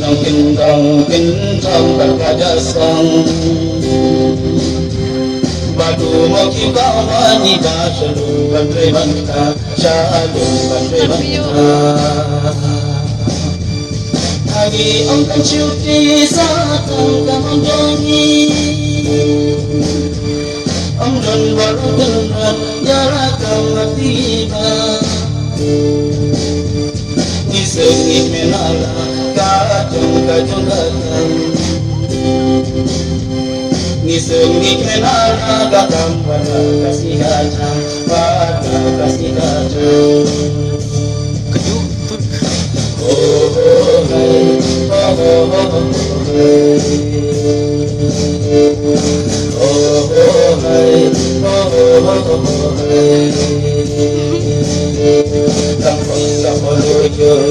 nong kin trong berkaja sang badu mo ki kawa ni ba shalu bandre banta shalu bandre banta agi ang kanchuti sa tang kamanjani ang don baru dengan yara kamatiba Isengit menala kajong katang Isengit menala kakam pada kasih kacang pada kasih kacang oh oh hey oh oh hey oh oh hey oh hey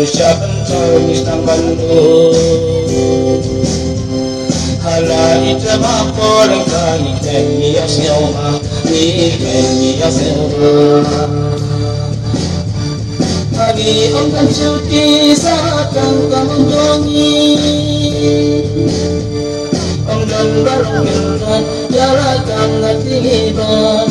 Syaban tulis ng bando Hala ita mako ng kahiken niya siyoma Niken niya siyoma Agi ang kansyuti sa atang kamundongi Ang dambarong mintan Yaragang natigiba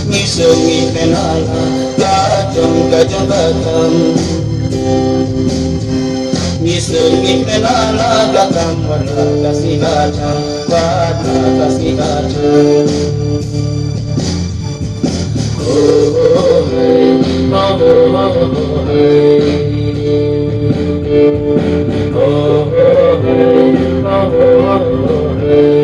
Ngisungit menala Kajong katam Ngisungit menala kakam Wala kasih kacang Wala kasih kacang oh oh hey oh oh hey oh oh hey oh oh hey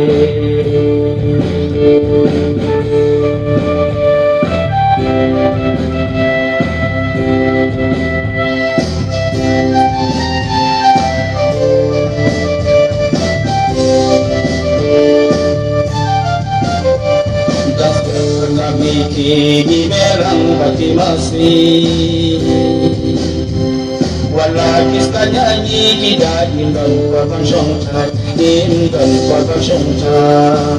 Kini merang bati masih Wala kista nyanyi kita Indon kuatang syongchat Indon kuatang syongchat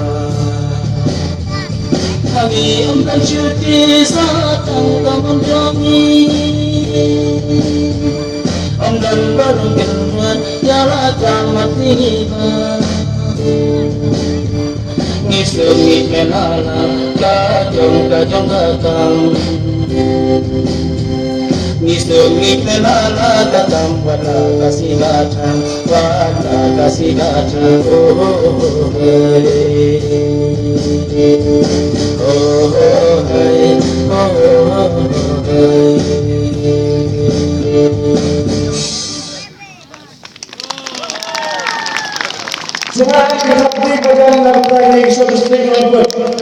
Kami akan cuti satang kamun jongi Om dan barang keluar Yalakan mati Ngisungit menala Kajong kakang Ngisungit menala kakang Wala kasih kacang Wala kasih kacang oh oh hey oh oh hey oh oh hey Semua kita beri pada anak-anak yang sudah